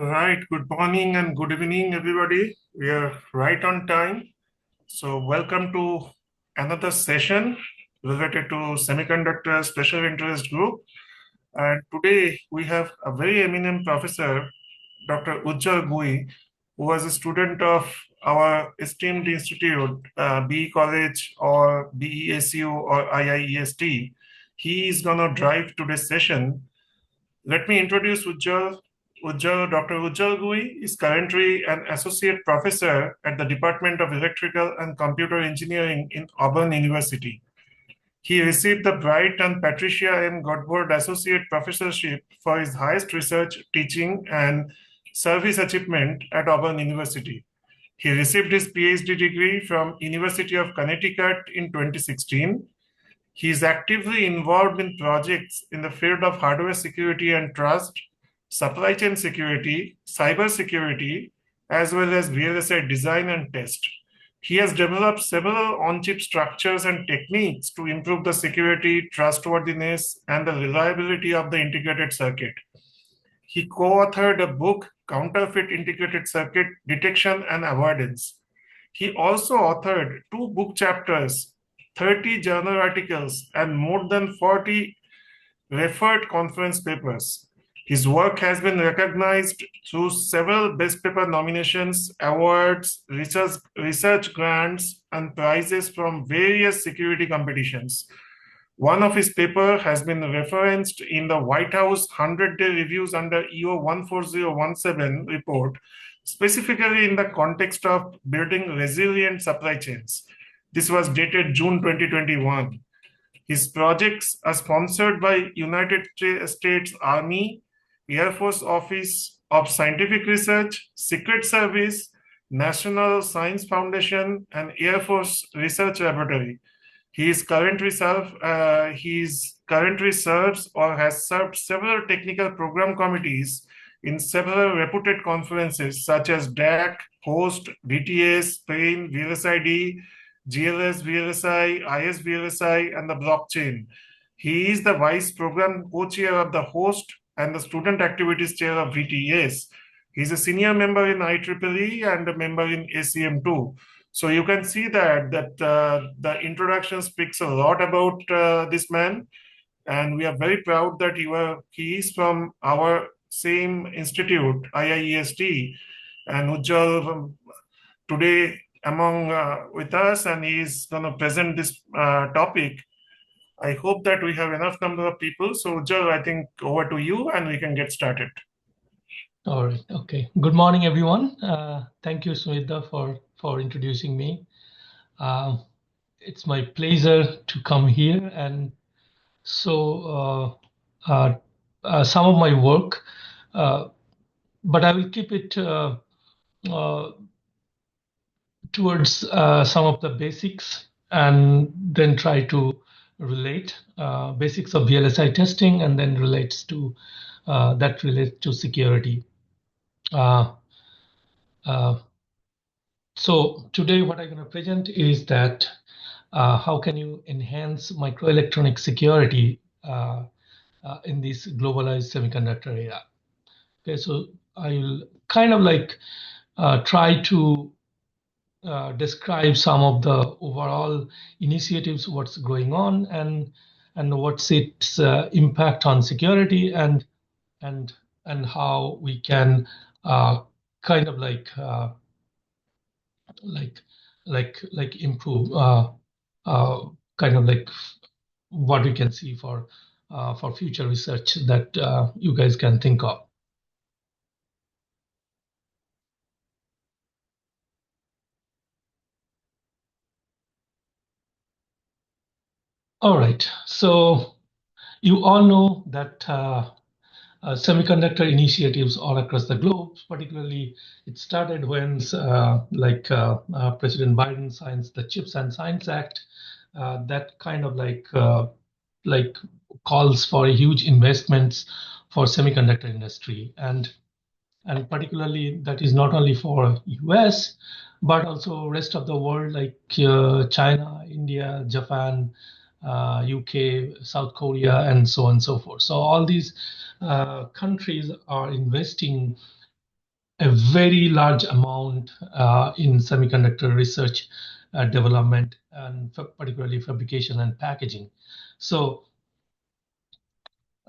Right, good morning and good evening, everybody. We are right on time. So, welcome to another session related to Semiconductor Special Interest Group. And today we have a very eminent professor, Dr. Ujjwal Guin, who was a student of our esteemed institute, BE College or BESU or IIEST. He is going to drive today's session. Let me introduce Ujjwal. Dr. Ujjwal Gui is currently an associate professor at the Department of Electrical and Computer Engineering in Auburn University. He received the Bright and Patricia M. Godboard Associate Professorship for his highest research, teaching, and service achievement at Auburn University. He received his PhD degree from University of Connecticut in 2016. He is actively involved in projects in the field of hardware security and trust, supply chain security, cyber security, as well as VLSI design and test. He has developed several on-chip structures and techniques to improve the security, trustworthiness, and the reliability of the integrated circuit. He co-authored a book, Counterfeit Integrated Circuit Detection and Avoidance. He also authored two book chapters, 30 journal articles, and more than 40 referred conference papers. His work has been recognized through several best paper nominations, awards, research grants, and prizes from various security competitions. One of his papers has been referenced in the White House 100-day reviews under EO 14017 report, specifically in the context of building resilient supply chains. This was dated June 2021. His projects are sponsored by United States Army, Air Force Office of Scientific Research, Secret Service, National Science Foundation, and Air Force Research Laboratory. He currently serves or has served several technical program committees in several reputed conferences such as DAC, HOST, DTS, Spain, VLSID, GLS VLSI, IS VLSI, and the blockchain. He is the vice program co-chair of the HOST and the student activities chair of VTS. He's a senior member in IEEE and a member in ACM2. So you can see that the introduction speaks a lot about this man, and we are very proud that he is from our same institute, IIEST, and Ujjwal today among with us, and he is going to present this topic. I hope that we have enough number of people. So Ujjwal, I think over to you, and we can get started. All right. Okay. Good morning, everyone. Thank you, Sumit, for introducing me. It's my pleasure to come here and show some of my work, but I will keep it towards some of the basics and then try to relate basics of VLSI testing and then relates to security. So today what I'm going to present is that how can you enhance microelectronic security in this globalized semiconductor era. Okay, so I'll kind of like try to describe some of the overall initiatives, what's going on, and what's its impact on security, and how we can kind of like improve kind of like what we can see for future research that you guys can think of. All right, so you all know that semiconductor initiatives all across the globe, particularly it started when President Biden signed the CHIPS and Science Act. That kind of like calls for huge investments for semiconductor industry, and particularly that is not only for US but also rest of the world, like China, India, Japan, UK, South Korea, and so on and so forth. So all these countries are investing a very large amount in semiconductor research, development, and particularly fabrication and packaging. So,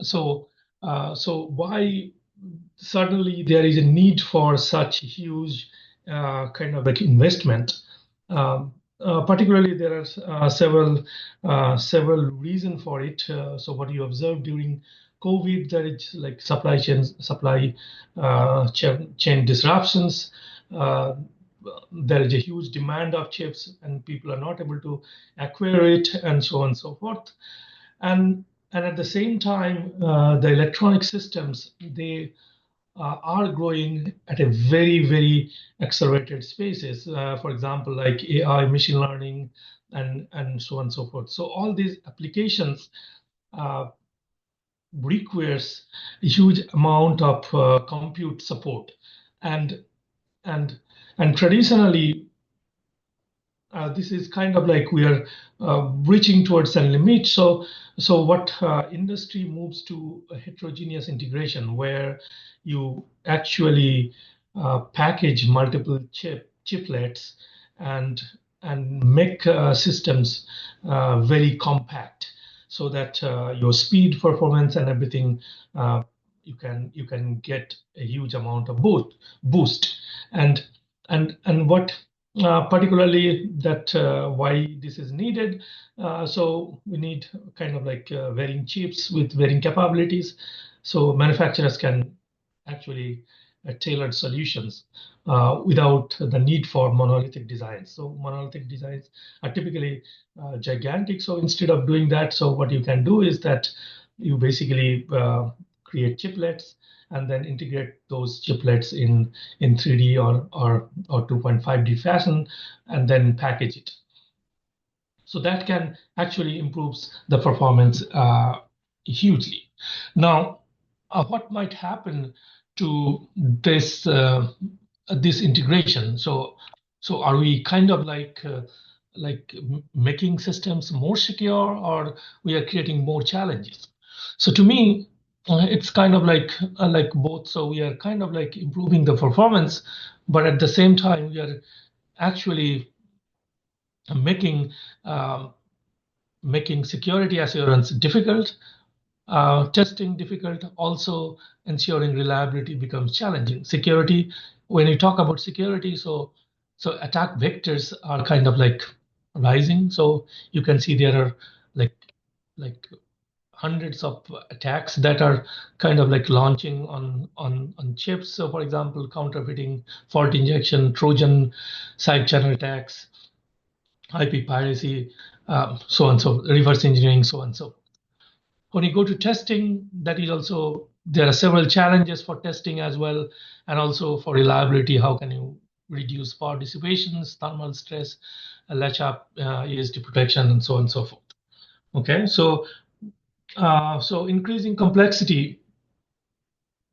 so, so why suddenly there is a need for such huge kind of like investment? Particularly, there are several reasons for it. So, what you observed during COVID, there is like supply chain disruptions. Uh, there is a huge demand of chips, and people are not able to acquire it, and so on and so forth. And and at the same time, the electronic systems, they are growing at a very accelerated spaces. For example, like AI, machine learning, and so on and so forth. So all these applications uh, requires a huge amount of compute support, and and and traditionally this is kind of like we are reaching towards a limit. So what industry moves to a heterogeneous integration where you actually package multiple chiplets and make systems very compact so that your speed, performance, and everything you can get a huge amount of boost. And what particularly that why this is needed. So we need kind of like varying chips with varying capabilities, so manufacturers can actually tailored solutions without the need for monolithic designs. So monolithic designs are typically gigantic. So instead of doing that, so what you can do is that you basically create chiplets and then integrate those chiplets in 3D or 2.5D fashion, and then package it. So that can actually improves the performance hugely. Now, what might happen to this integration? So are we kind of like making systems more secure, or we are creating more challenges? So to me, it's kind of like both. So we are kind of like improving the performance, but at the same time, we are actually making um, making security assurance difficult, testing difficult, also ensuring reliability becomes challenging. Security, when you talk about security, so attack vectors are kind of like rising. So you can see there are like like hundreds of attacks that are kind of like launching on chips. So for example, counterfeiting, fault injection, Trojan side channel attacks, IP piracy, so on, so reverse engineering, so on. So when you go to testing, that is also there are several challenges for testing as well, and also for reliability. How can you reduce power dissipations, thermal stress, latch up, ESD protection, and so on and so forth. Okay, so increasing complexity,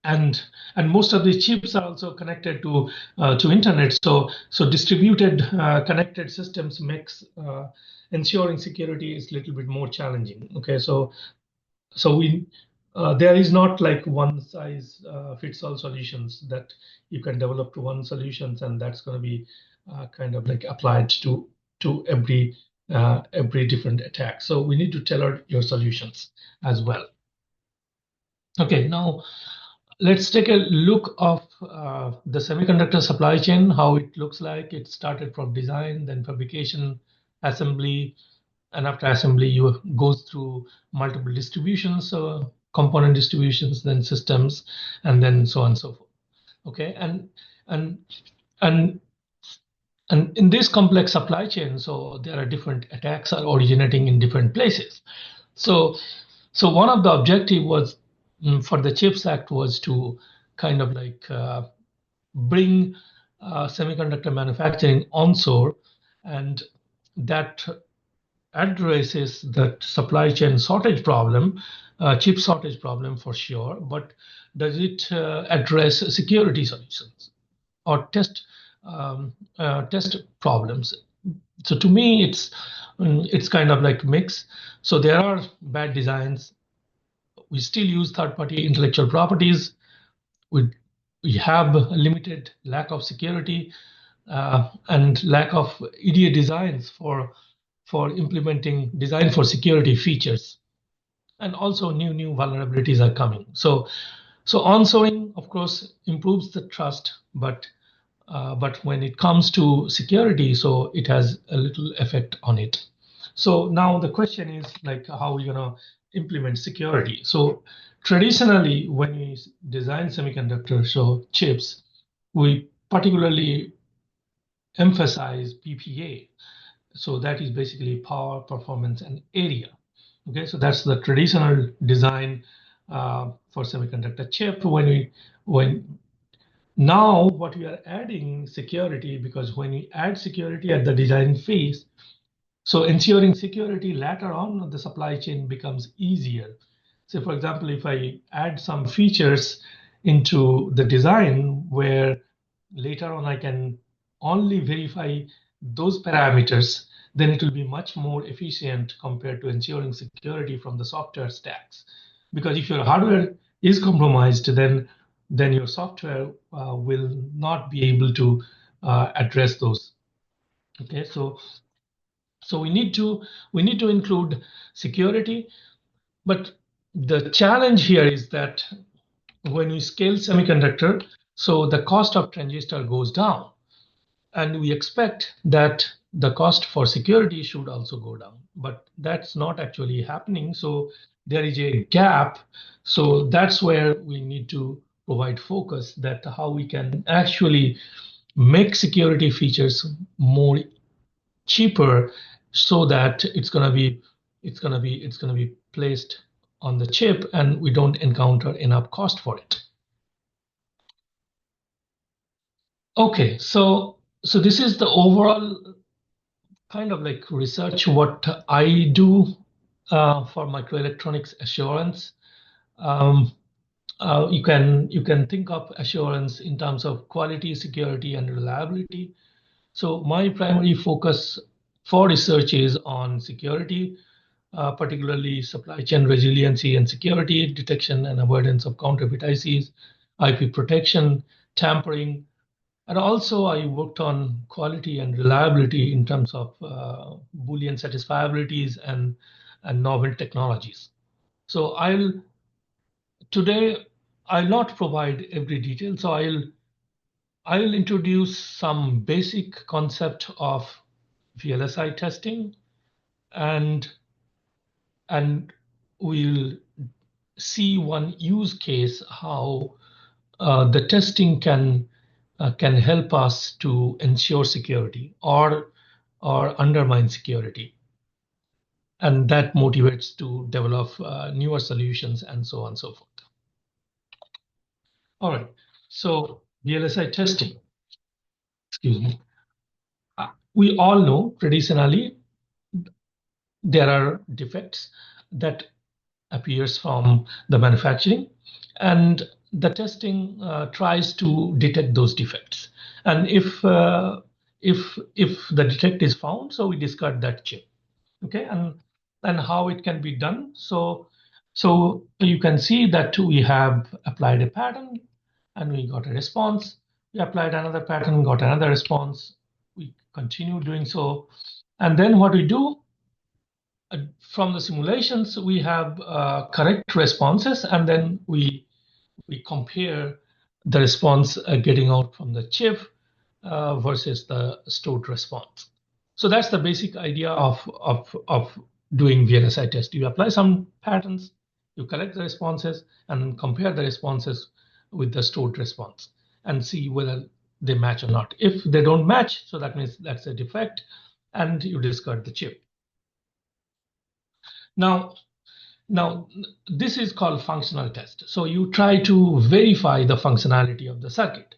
and most of these chips are also connected to internet. So distributed connected systems makes ensuring security is a little bit more challenging. Okay, so we there is not like one size fits all solutions that you can develop to one solutions, and that's going to be kind of like applied to every different attack. So we need to tailor your solutions as well. Okay, now let's take a look of the semiconductor supply chain, how it looks like. It started from design, then fabrication, assembly, and after assembly, you goes through multiple distributions, component distributions, then systems, and then so on and so forth. Okay, and and and in this complex supply chain, so there are different attacks are originating in different places. So so one of the objective was for the CHIPS Act was to kind of like bring semiconductor manufacturing onshore, and that addresses the supply chain shortage problem, chip shortage problem for sure, but does it address security solutions or test problems? So to me, it's kind of like mix. So there are bad designs. We still use third-party intellectual properties. We we have a limited lack of security and lack of EDA designs for implementing design for security features, and also new vulnerabilities are coming. So onshoring, of course, improves the trust, but when it comes to security, so it has a little effect on it. So now the question is like, how are we gonna implement security? So traditionally, when we design semiconductor chips, we particularly emphasize PPA. So that is basically power, performance, and area. Okay, so that's the traditional design for semiconductor chip. When now what we are adding security, because when we add security at the design phase, so ensuring security later on the supply chain becomes easier. So for example, if I add some features into the design where later on I can only verify those parameters, then it will be much more efficient compared to ensuring security from the software stacks. Because if your hardware is compromised, then your software will not be able to address those. Okay, so we need to include security, but the challenge here is that when we scale semiconductor, so the cost of transistor goes down, and we expect that the cost for security should also go down, but that's not actually happening. So there is a gap. So that's where we need to provide focus, that how we can actually make security features more cheaper, so that it's going to be placed on the chip and we don't encounter enough cost for it. Okay, so this is the overall kind of like research what I do for microelectronics assurance. Um, you can think of assurance in terms of quality, security, and reliability. So my primary focus for research is on security, particularly supply chain resiliency and security, detection and avoidance of counterfeit ICs, IP protection, tampering, and also I worked on quality and reliability in terms of Boolean satisfiabilities and novel technologies. So today I'll not provide every detail. So I'll introduce some basic concept of VLSI testing, and we'll see one use case how the testing can help us to ensure security or undermine security, and that motivates to develop newer solutions and so on and so forth. All right, so VLSI testing, excuse me. We all know traditionally there are defects that appears from the manufacturing, and the testing tries to detect those defects. And if the defect is found, so we discard that chip. Okay, and how it can be done. So you can see that we have applied a pattern and we got a response. We applied another pattern, got another response. We continue doing so, and then what we do, from the simulations, we have correct responses, and then we compare the response getting out from the chip versus the stored response. So that's the basic idea of doing VLSI test. You apply some patterns, you collect the responses, and compare the responses with the stored response and see whether they match or not. If they don't match, so that means that's a defect, and you discard the chip. Now, this is called functional test. So you try to verify the functionality of the circuit.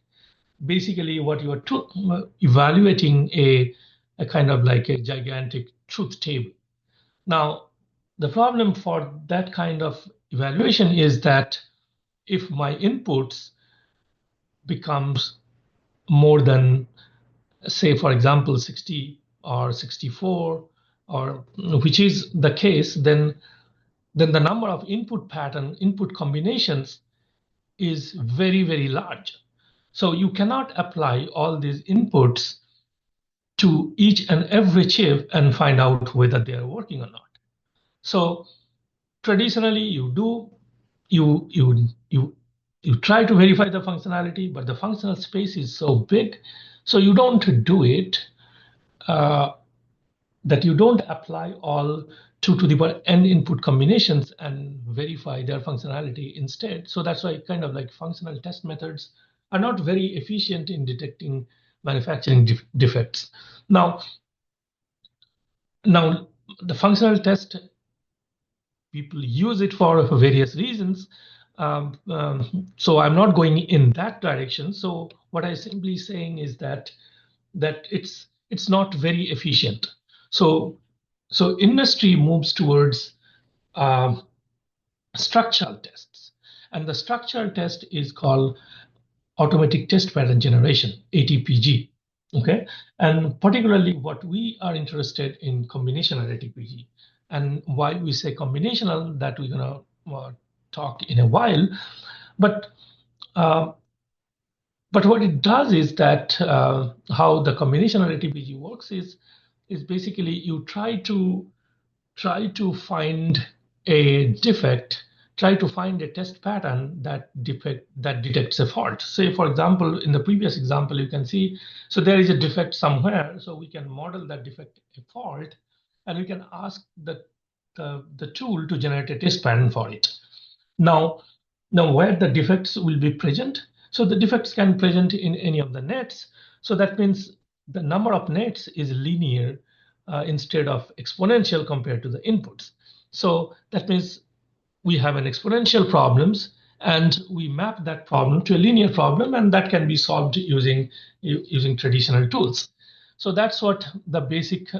Basically, what you are evaluating a kind of like a gigantic truth table. Now, the problem for that kind of evaluation is that if my inputs becomes more than, say, for example, 60 or 64, or which is the case, then the number of input combinations is very, very large. So you cannot apply all these inputs to each and every chip and find out whether they are working or not. So traditionally, you try to verify the functionality, but the functional space is so big, so you don't do it. That you don't apply all 2 to the power n input combinations and verify their functionality instead. So that's why kind of like functional test methods are not very efficient in detecting manufacturing defects. Now, the functional test, people use it for various reasons. So I'm not going in that direction. So what I'm simply saying is that it's not very efficient. So industry moves towards um, structural tests, and the structural test is called automatic test pattern generation, ATPG. Okay, and particularly what we are interested in combinational ATPG, and why we say combinational, that we're gonna talk in a while. But uh, but what it does is that how the combinational ATPG works is basically you try to find a defect, try to find a test pattern that detects a fault. Say, for example, in the previous example, you can see, so there is a defect somewhere, so we can model that defect a fault, and we can ask the tool to generate a test pattern for it. Now, where the defects will be present, so the defects can be present in any of the nets. So that means the number of nets is linear instead of exponential compared to the inputs. So that means we have an exponential problems, and we map that problem to a linear problem, and that can be solved using traditional tools. So that's what the basic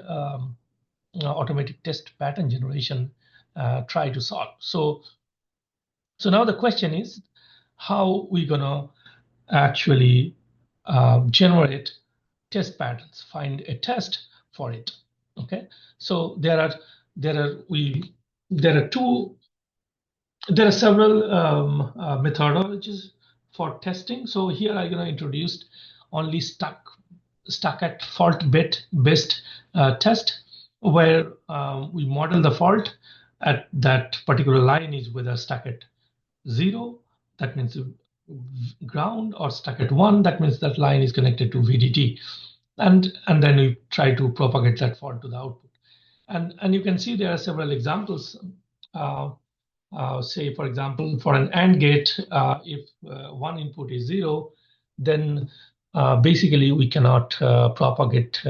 automatic test pattern generation try to solve. So now the question is, how we gonna actually generate test patterns, find a test for it. Okay, so there are two there are several methodologies for testing. So here I'm gonna introduce only stuck at fault based test, where we model the fault at that particular line is whether stuck at 0, that means ground, or stuck at 1, that means that line is connected to VDD. And then we try to propagate that fault to the output. And you can see there are several examples. Say, for example, for an AND gate, if one input is 0, then basically we cannot propagate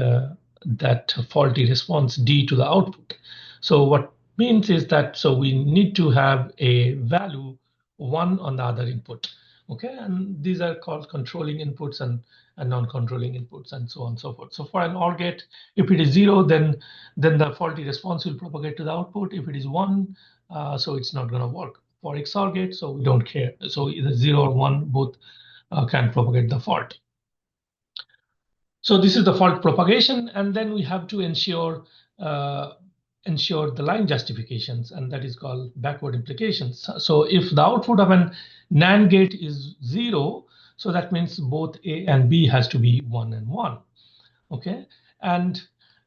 that faulty response D to the output. So what means is that, so we need to have a value 1 on the other input. Okay, and these are called controlling inputs and non-controlling inputs, and so on and so forth. So for an OR gate, if it is 0, then the faulty response will propagate to the output. If it is 1, so it's not going to work. For XOR gate, so we don't care. So either 0 or 1, both can propagate the fault. So this is the fault propagation, and then we have to ensure the line justifications, and that is called backward implications. So if the output of an NAND gate is 0, so that means both A and B has to be 1 and 1. Okay, and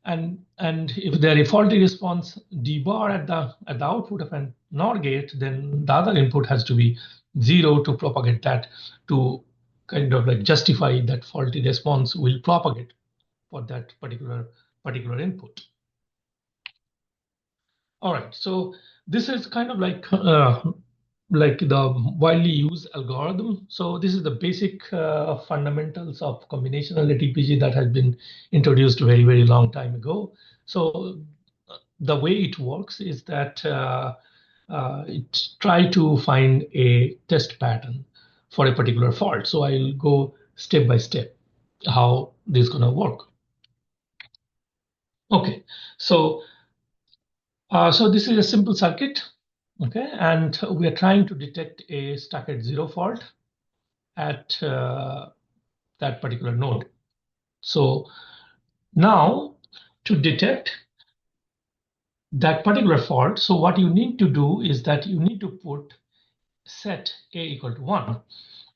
if there is faulty response D bar at the output of an NOR gate, then the other input has to be 0 to propagate that, to kind of like justify that faulty response will propagate for that particular input. All right, so this is kind of like the widely used algorithm. So this is the basic fundamentals of combinational ATPG that has been introduced very, very long time ago. So the way it works is that it try to find a test pattern for a particular fault. So I'll go step by step how this is going to work. Okay, so this is a simple circuit. Okay, and we are trying to detect a stuck at 0 fault at that particular node. So now, to detect that particular fault, so what you need to do is that you need to put set A equal to 1.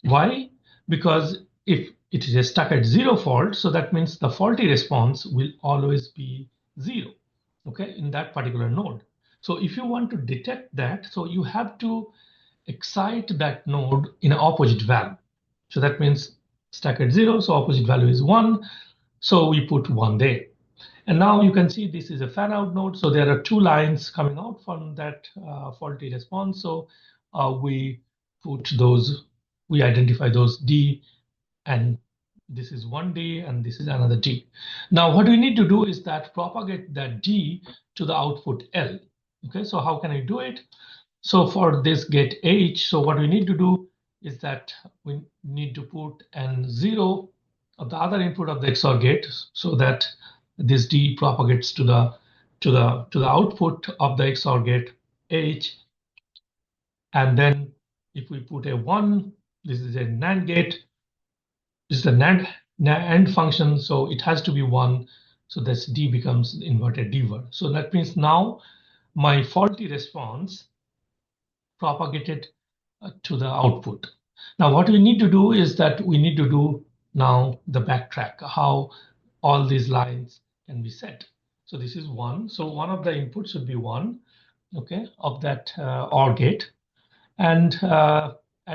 Why? Because if it is stuck at 0 fault, so that means the faulty response will always be 0, okay, in that particular node. So if you want to detect that, so you have to excite that node in an opposite value. So that means stuck at 0, so opposite value is 1. So we put 1 there. And now you can see this is a fan out node. So there are 2 lines coming out from that faulty response. So we put those, we identify those D, and this is one D and this is another D. Now what we need to do is that propagate that D to the output L. Okay, so how can I do it? So for this get H, so what we need to do is that we need to put an 0 of the other input of the XOR gate so that this D propagates to the output of the XOR gate H. And then if we put a 1, this is a NAND gate, this is the NAND function, so it has to be 1. So this D becomes inverted D word. So that means now my faulty response propagated to the output. Now what we need to do is that we need to do now the backtrack, how all these lines can be set. So this is 1. So one of the inputs should be 1, okay, of that OR gate. And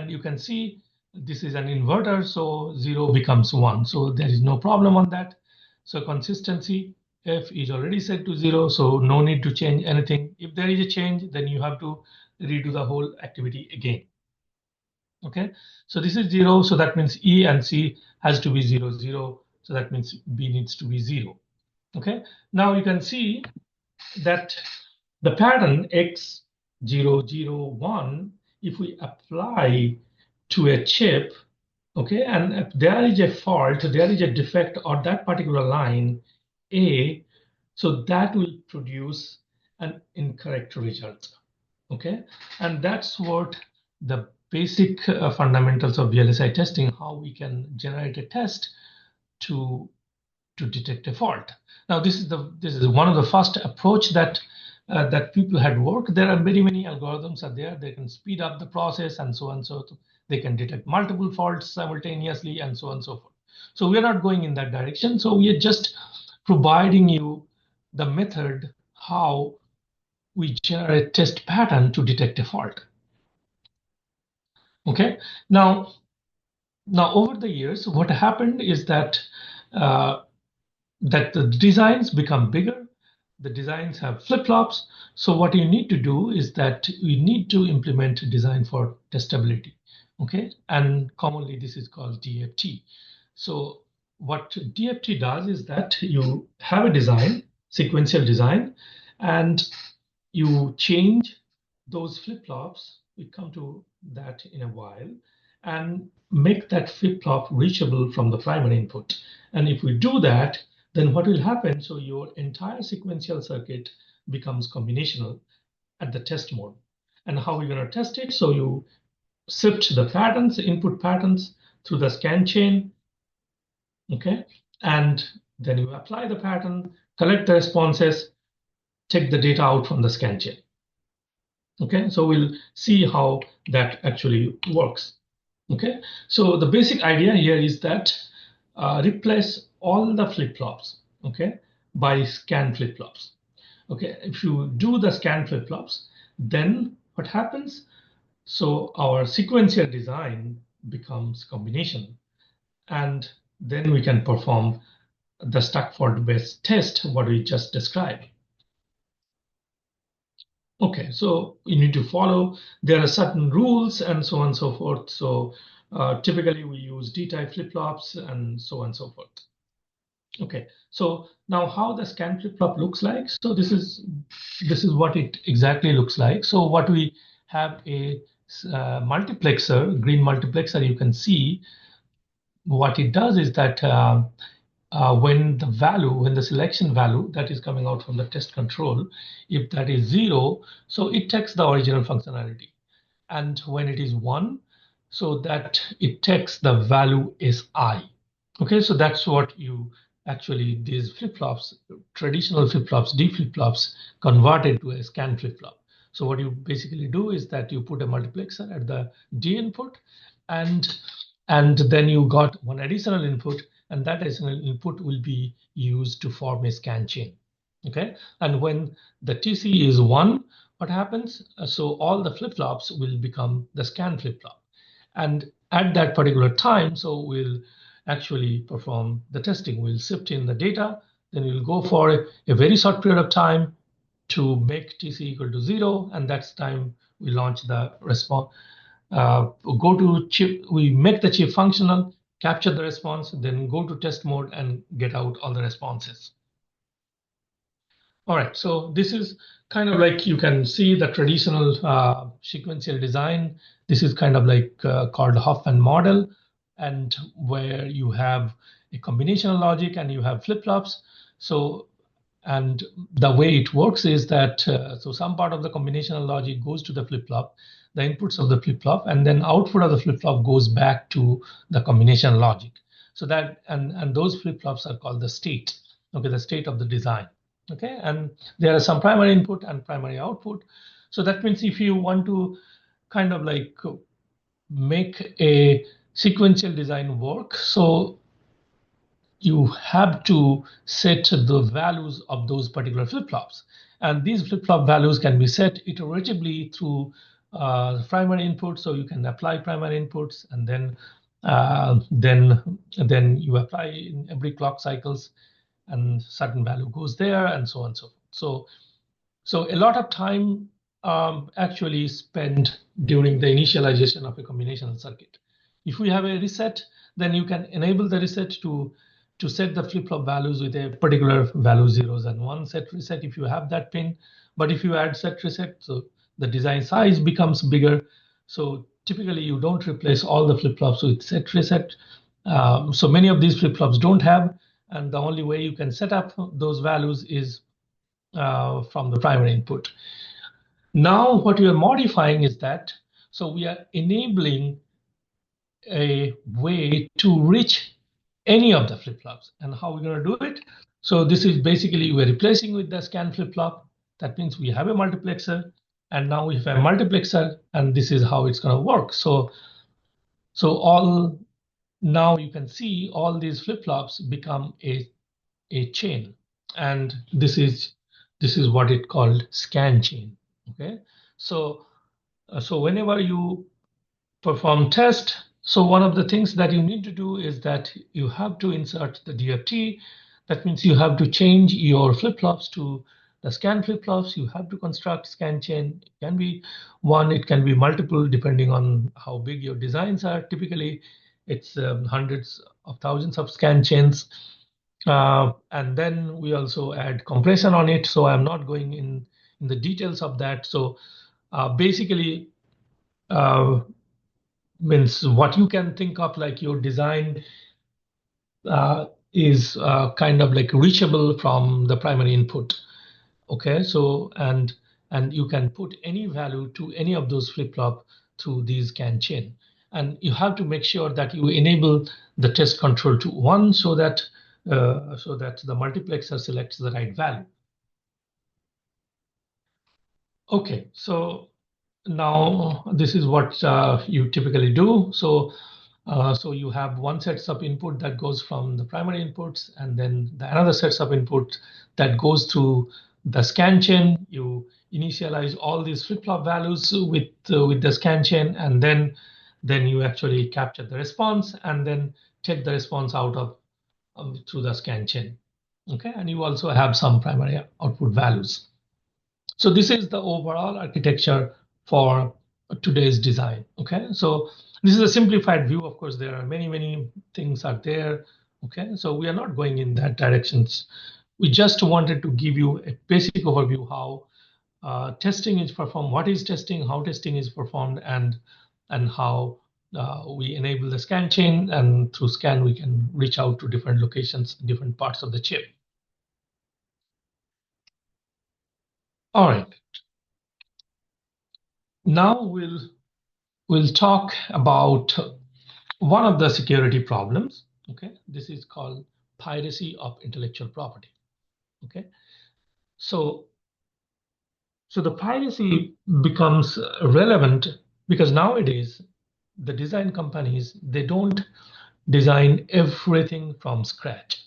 you can see this is an inverter, so 0 becomes 1. So there is no problem on that. So consistency, F is already set to 0, so no need to change anything. If there is a change, then you have to redo the whole activity again. Okay, so this is 0, so that means E and C has to be 0, 0. So that means B needs to be 0. Okay, now you can see that the pattern X 0, 0, 1, if we apply to a chip, okay, and if there is a fault, there is a defect on that particular line A, so that will produce an incorrect result. Okay, and that's what the basic fundamentals of VLSI testing, how we can generate a test to detect a fault. Now this is one of the first approach that that people had worked. There are many algorithms are there. They can speed up the process and so on. So they can detect multiple faults simultaneously and so on and so forth. So we are not going in that direction. So we are just providing you the method how we generate test pattern to detect a fault. Okay. Now over the years, what happened is that that the designs become bigger. The designs have flip-flops. So what you need to do is that we need to implement design for testability. Okay, and commonly this is called DFT. So what DFT does is that you have a design, sequential design, and you change those flip-flops. We come to that in a while, and make that flip-flop reachable from the primary input. And if we do that, then what will happen? So your entire sequential circuit becomes combinational at the test mode. And how we're going to test it? So you sift the patterns, input patterns through the scan chain, okay? And then you apply the pattern, collect the responses, take the data out from the scan chain. Okay, so we'll see how that actually works. Okay, so the basic idea here is that replace all the flip-flops, okay, by scan flip-flops. Okay, if you do the scan flip-flops, then what happens? So our sequential design becomes combination, and then we can perform the stuck fault-based test, what we just described. Okay, so you need to follow. There are certain rules and so on and so forth. So typically we use D-type flip-flops and so on and so forth. Okay, so now how the scan flip-flop looks like. So this is what it exactly looks like. So what we have a multiplexer, green multiplexer. You can see what it does is that when the selection value that is coming out from the test control, if that is 0, so it takes the original functionality. And when it is 1, so that it takes the value is I. Okay, so that's what you actually, these flip-flops, traditional flip-flops, D flip-flops, converted to a scan flip-flop. So what you basically do is that you put a multiplexer at the D input, and and then you got one additional input, and that additional input will be used to form a scan chain. Okay, and when the TC is 1, what happens? So all the flip-flops will become the scan flip-flop, and at that particular time, so we'll actually perform the testing. We'll sift in the data, then we'll go for a very short period of time to make TC equal to 0, and that's time we launch the response. Go to chip, we make the chip functional, capture the response, then go to test mode and get out all the responses. All right, so this is kind of like you can see the traditional sequential design. This is kind of like called Hoffman model, and where you have a combinational logic and you have flip-flops. So, and the way it works is that so some part of the combinational logic goes to the flip-flop, the inputs of the flip-flop, and then output of the flip-flop goes back to the combination logic. So that and those flip-flops are called the state. Okay, the state of the design. Okay, and there are some primary input and primary output. So that means if you want to kind of like make a sequential design work, so you have to set the values of those particular flip-flops. And these flip-flop values can be set iteratively through primary input. So you can apply primary inputs, and then you apply in every clock cycles, and certain value goes there, and so on and so forth. So a lot of time actually spent during the initialization of a combinational circuit. If we have a reset, then you can enable the reset to set the flip-flop values with a particular value, zeros and one set reset if you have that pin. But if you add set reset, so the design size becomes bigger. So typically you don't replace all the flip-flops with set reset. So many of these flip-flops don't have, and the only way you can set up those values is from the primary input. Now what we are modifying is that, so we are enabling a way to reach any of the flip-flops. And how we're going to do it? So this is basically we're replacing with the scan flip-flop. That means we have a multiplexer, and now we have a multiplexer, and this is how it's going to work. So all now you can see all these flip-flops become a chain, and this is what it called scan chain. Okay, so whenever you perform test, so one of the things that you need to do is that you have to insert the DFT. That means you have to change your flip-flops to the scan flip-flops. You have to construct scan chain. It can be one, it can be multiple, depending on how big your designs are. Typically, it's hundreds of thousands of scan chains. And then we also add compression on it. So I'm not going in the details of that. So basically, means what you can think of like your design is kind of like reachable from the primary input. Okay, so and you can put any value to any of those flip-flop through these scan chain, and you have to make sure that you enable the test control to 1 so that the multiplexer selects the right value. Okay, so now this is what you typically do. So you have one sets of input that goes from the primary inputs, and then another sets of input that goes through the scan chain. You initialize all these flip-flop values with the scan chain, and then you actually capture the response, and then take the response out of through the scan chain. Okay, and you also have some primary output values. So this is the overall architecture for today's design. Okay, so this is a simplified view. Of course, there are many things are there. Okay, so we are not going in that directions. We just wanted to give you a basic overview how testing is performed, what is testing, how testing is performed, and how we enable the scan chain, and through scan we can reach out to different locations, different parts of the chip. All right. Now we'll talk about one of the security problems. Okay, this is called piracy of intellectual property. Okay, so the piracy becomes relevant because nowadays the design companies, they don't design everything from scratch.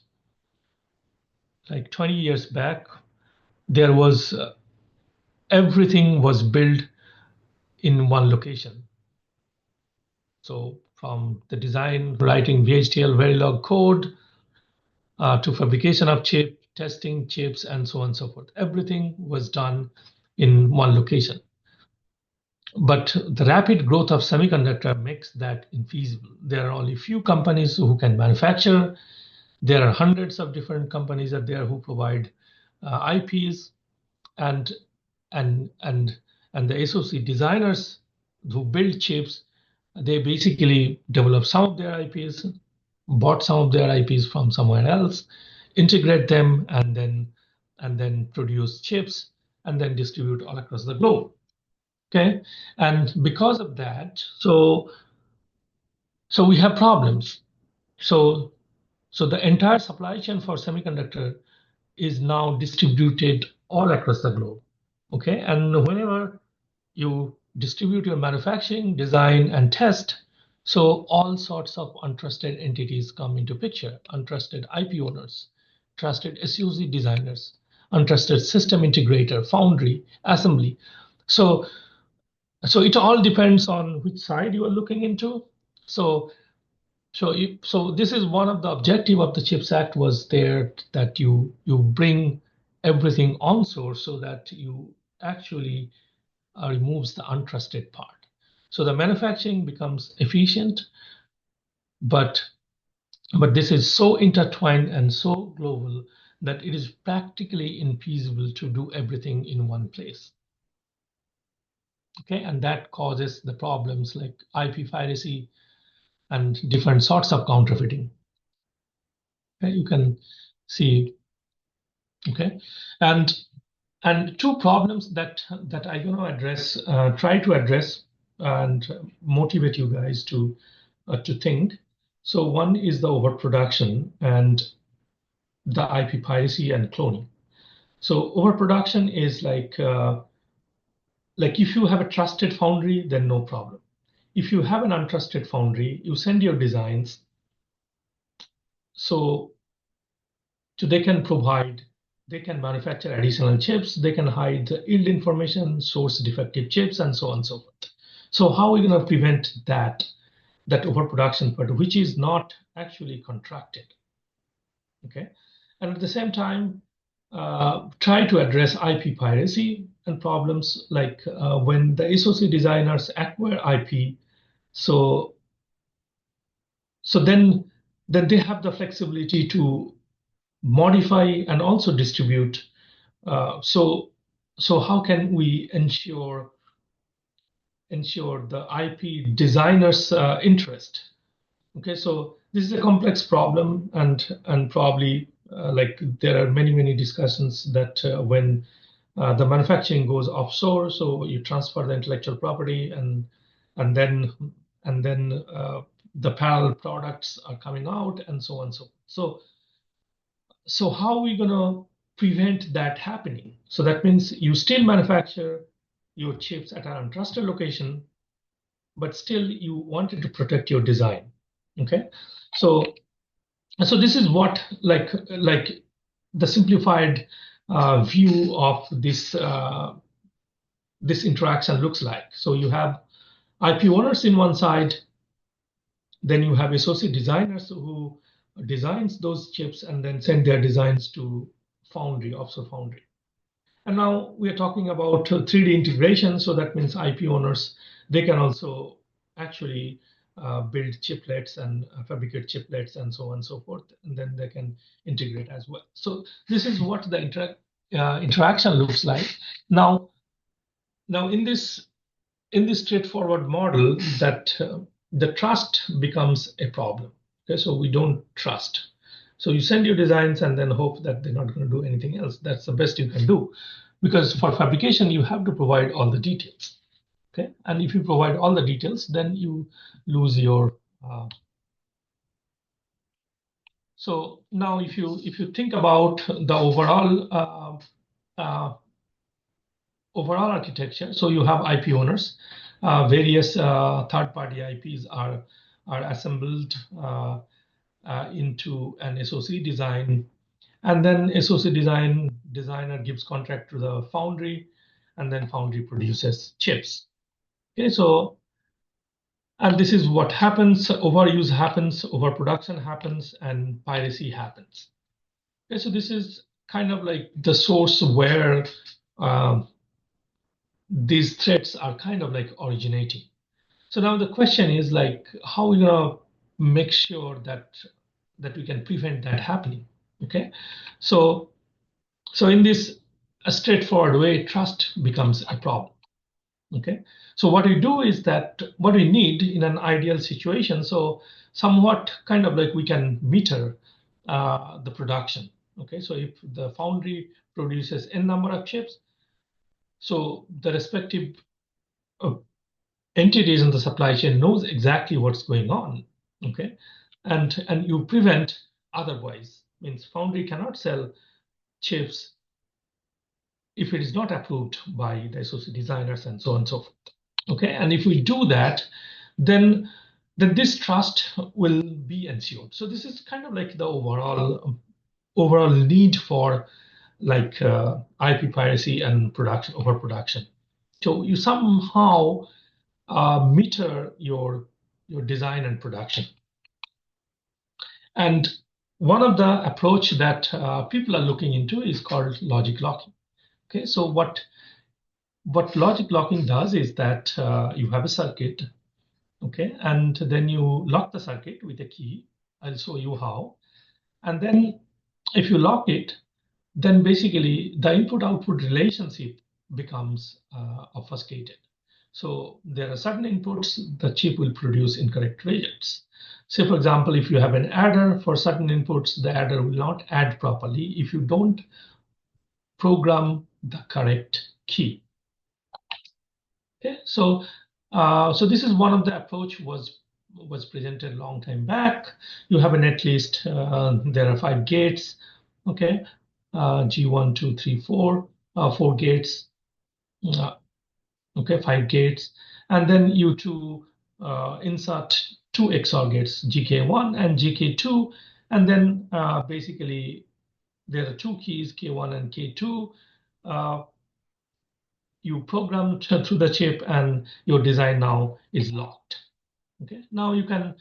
Like 20 years back, there was everything was built in one location. So from the design, writing VHDL Verilog code, to fabrication of chip, testing chips, and so on and so forth. Everything was done in one location. But the rapid growth of semiconductor makes that infeasible. There are only few companies who can manufacture. There are hundreds of different companies out there who provide IPs, and and and and the SoC designers who build chips, they basically develop some of their IPs, bought some of their IPs from somewhere else, integrate them, and then produce chips and then distribute all across the globe. Okay, and because of that, so we have problems. So the entire supply chain for semiconductor is now distributed all across the globe. Okay, and whenever you distribute your manufacturing, design, and test, so all sorts of untrusted entities come into picture: untrusted IP owners, trusted SoC designers, untrusted system integrator, foundry, assembly. So so it all depends on which side you are looking into. So so this is one of the objective of the CHIPS Act, was there that you bring everything on source so that you actually removes the untrusted part. So the manufacturing becomes efficient, but this is so intertwined and so global that it is practically infeasible to do everything in one place. Okay, and that causes the problems like IP piracy and different sorts of counterfeiting. Okay, you can see. Okay, and two problems that I'm going to address, try to address, and motivate you guys to think. So one is the overproduction and the IP piracy and cloning. So overproduction is like if you have a trusted foundry, then no problem. If you have an untrusted foundry, you send your designs, so they can manufacture additional chips, they can hide the yield information, source defective chips, and so on and so forth. So how are we going to prevent that overproduction part, which is not actually contracted? Okay, and at the same time, try to address IP piracy and problems like when the SoC designers acquire IP, so then they have the flexibility to modify and also distribute. So how can we ensure the IP designers' interest? Okay, so this is a complex problem, and probably like there are many discussions that when the manufacturing goes offshore, so you transfer the intellectual property, and then the parallel products are coming out, and so on. So how are we going to prevent that happening? So that means you still manufacture your chips at an untrusted location, but still you wanted to protect your design. Okay, so this is what like the simplified view of this this interaction looks like. So you have IP owners in one side, then you have SoC designers who designs those chips and then send their designs to foundry, offshore foundry. And now we are talking about 3D integration. So that means IP owners, they can also actually build chiplets and fabricate chiplets and so on and so forth, and then they can integrate as well. So this is what the interaction looks like. Now in this straightforward model, that the trust becomes a problem. Okay, so we don't trust. So you send your designs and then hope that they're not going to do anything else. That's the best you can do, because for fabrication you have to provide all the details. Okay, and if you provide all the details, then you lose your. So now, if you think about the overall architecture, so you have IP owners, various third-party IPs are assembled into an SoC design, and then SoC designer gives contract to the foundry, and then foundry produces chips. Okay, so and this is what happens: overuse happens, overproduction happens, and piracy happens. Okay, so this is kind of like the source where these threats are kind of like originating. So now the question is like, how we gonna make sure that we can prevent that happening? Okay, so in this a straightforward way, trust becomes a problem. Okay, so what we do is that what we need in an ideal situation, so somewhat kind of like we can meter the production. Okay, so if the foundry produces n number of chips, so the respective uh, entities in the supply chain knows exactly what's going on. Okay, and you prevent otherwise, means foundry cannot sell chips if it is not approved by the SoC designers and so on and so forth. Okay, and if we do that, then this trust will be ensured. So this is kind of like the overall need for like IP piracy and production overproduction. So you somehow meter your design and production. And one of the approach that people are looking into is called logic locking. Okay, so what logic locking does is that you have a circuit, okay, and then you lock the circuit with a key. I'll show you how. And then if you lock it, then basically the input-output relationship becomes obfuscated. So there are certain inputs the chip will produce incorrect results. Say, for example, if you have an adder for certain inputs, the adder will not add properly if you don't program the correct key. Okay, so this is one of the approach was presented a long time back. You have a netlist. There are 5 gates. Okay, G1, 2, 3, 4, 4 gates. Okay, 5 gates, and then you insert 2 XOR gates, GK1 and GK2, and then basically there are 2 keys, K1 and K2. You program through the chip, and your design now is locked. Okay, now you can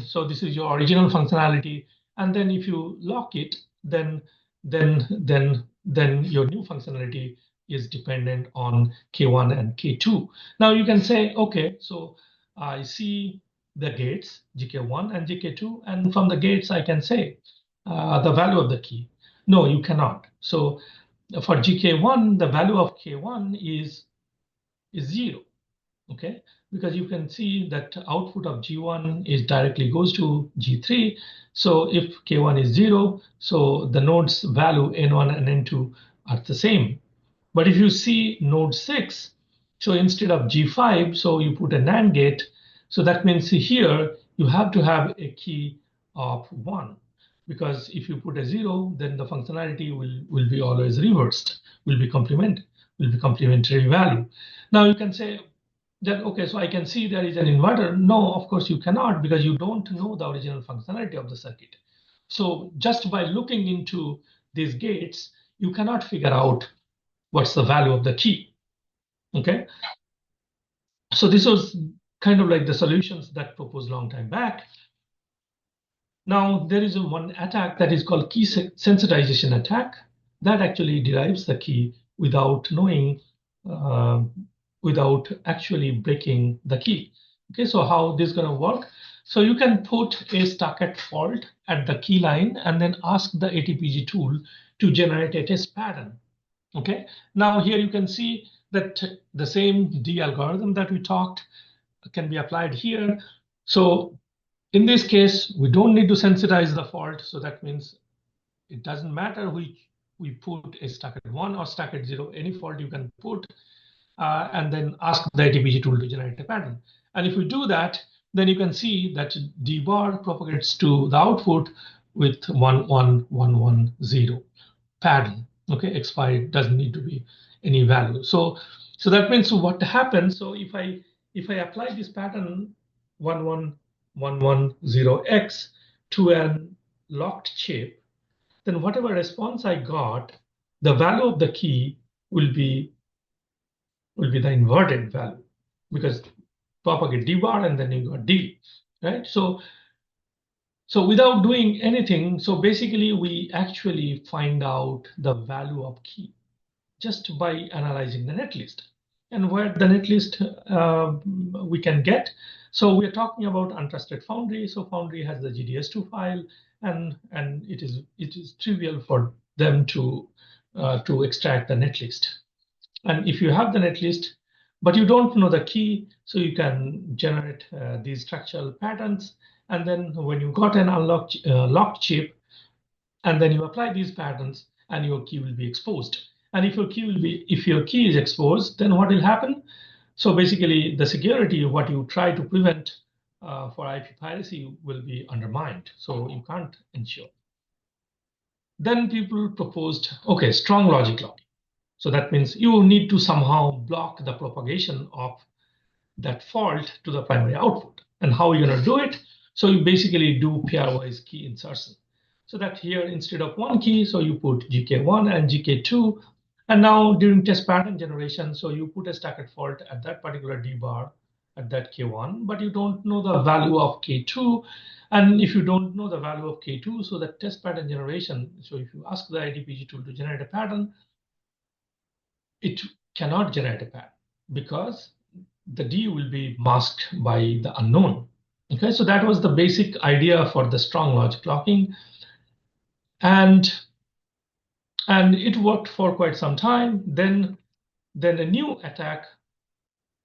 so this is your original functionality, and then if you lock it, then your new functionality is dependent on K1 and K2. Now you can say, okay, so I see the gates GK1 and GK2, and from the gates I can say the value of the key. No, you cannot. So for GK1, the value of K1 is 0. Okay, because you can see that output of G1 is directly goes to G3. So if K1 is 0, so the nodes value N1 and N2 are the same. But if you see node 6, so instead of G5, so you put a NAND gate. So that means here you have to have a key of 1, because if you put a 0, then the functionality will be always reversed, will be complementary value. Now you can say that, okay, so I can see there is an inverter. No, of course you cannot, because you don't know the original functionality of the circuit. So just by looking into these gates, you cannot figure out what's the value of the key. Okay, so this was kind of like the solutions that proposed long time back. Now there is one attack that is called key sensitization attack that actually derives the key without knowing, without actually breaking the key. Okay, so how this is going to work? So you can put a stuck-at fault at the key line and then ask the ATPG tool to generate a test pattern. Okay, now here you can see that the same D algorithm that we talked can be applied here. So in this case, we don't need to sensitize the fault. So that means it doesn't matter which we put a stuck at 1 or stuck at 0, any fault you can put, and then ask the ATPG tool to generate a pattern. And if we do that, then you can see that D bar propagates to the output with 1, 1, 1, 1, 0 pattern. Okay, X5 doesn't need to be any value. So that means what happens. So if I if I apply this pattern 11110X to an locked chip, then whatever response I got, the value of the key will be the inverted value, because propagate D bar and then you got D, right? So without doing anything, so basically we actually find out the value of key just by analyzing the netlist. And where the netlist we can get. So we're talking about untrusted foundry. So foundry has the GDS2 file, and it is trivial for them to extract the netlist. And if you have the netlist, but you don't know the key, so you can generate these structural patterns. And then when you got an unlocked locked chip, and then you apply these patterns, and your key will be exposed. And if your key is exposed, then what will happen? So basically, the security, what you try to prevent for IP piracy, will be undermined. So you can't ensure. Then people proposed, okay, strong logic locking. So that means you need to somehow block the propagation of that fault to the primary output. And how are you going to do it? So you basically do pairwise key insertion. So that here, instead of one key, so you put GK1 and GK2. And now during test pattern generation, so you put a stacked fault at that particular D bar at that K1, but you don't know the value of K2. And if you don't know the value of K2, so the test pattern generation, so if you ask the IDPG tool to generate a pattern, it cannot generate a pattern because the D will be masked by the unknown. Okay, so that was the basic idea for the strong logic locking, and it worked for quite some time. Then a new attack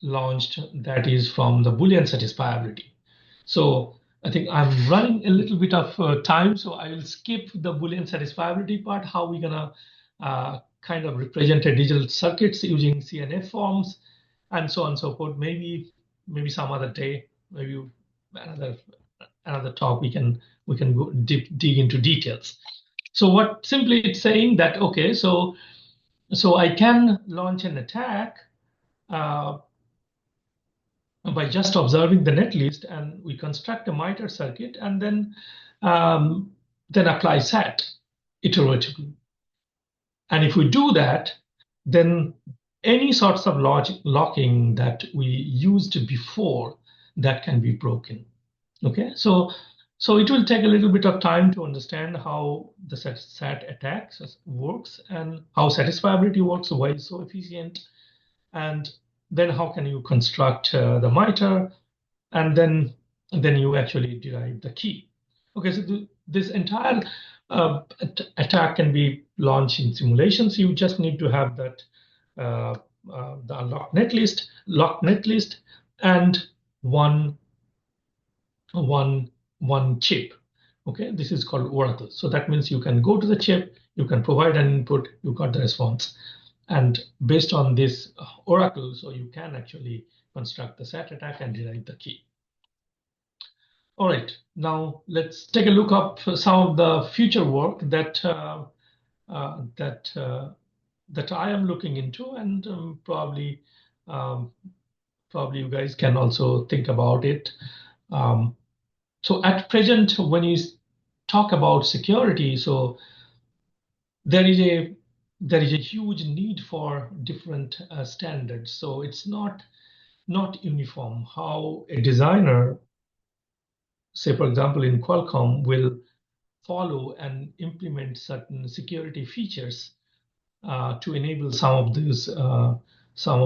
launched, that is from the Boolean satisfiability. So I think I'm running a little bit of time, so I will skip the Boolean satisfiability part. How we're gonna kind of represent a digital circuits using CNF forms, and so on and so forth. Maybe some other day, maybe another talk, we can go dig into details. So what simply it's saying that, okay, so I can launch an attack by just observing the netlist, and we construct a MITRE circuit, and then apply SAT iteratively. And if we do that, then any sorts of logic locking that we used before, that can be broken. Okay, so it will take a little bit of time to understand how the SAT attack works and how satisfiability works, why it's so efficient, and then how can you construct the MITRE, and then you actually derive the key. Okay, so this entire attack can be launched in simulations. You just need to have that the locked netlist, and one chip. Okay, this is called Oracle. So that means you can go to the chip, you can provide an input, you got the response. And based on this Oracle, so you can actually construct the SAT attack and derive the key. All right, now let's take a look up some of the future work that that I am looking into, and probably you guys can also think about it. So at present, when you talk about security, so there is a huge need for different standards. So it's not uniform how a designer, say for example in Qualcomm, will follow and implement certain security features to enable some of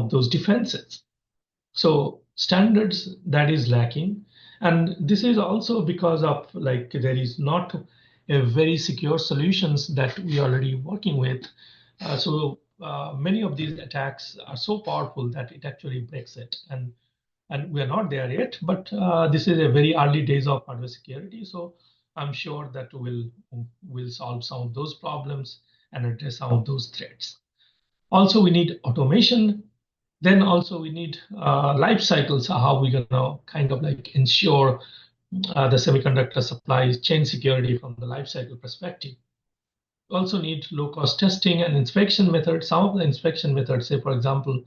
those defenses. So standards, that is lacking, and this is also because of, like, there is not a very secure solutions that we are already working with. So many of these attacks are so powerful that it actually breaks it, and we are not there yet. But this is a very early days of hardware security, so I'm sure that we'll solve some of those problems and address some of those threats. Also, we need automation. Then also we need life cycles, how we're gonna kind of like ensure the semiconductor supply chain security from the life cycle perspective. We also need low-cost testing and inspection methods. Some of the inspection methods, say for example,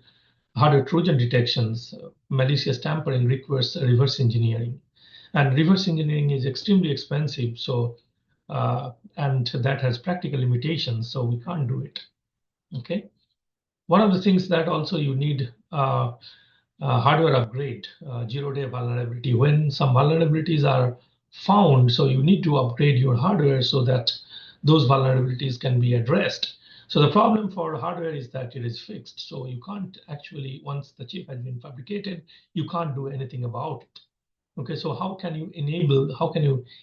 hardware Trojan detections, malicious tampering requires reverse engineering, and reverse engineering is extremely expensive. So, and that has practical limitations, so we can't do it. Okay. One of the things that also you need hardware upgrade, zero-day vulnerability. When some vulnerabilities are found, so you need to upgrade your hardware so that those vulnerabilities can be addressed. So the problem for hardware is that it is fixed. So you can't actually, once the chip has been fabricated, you can't do anything about it. Okay, so how can you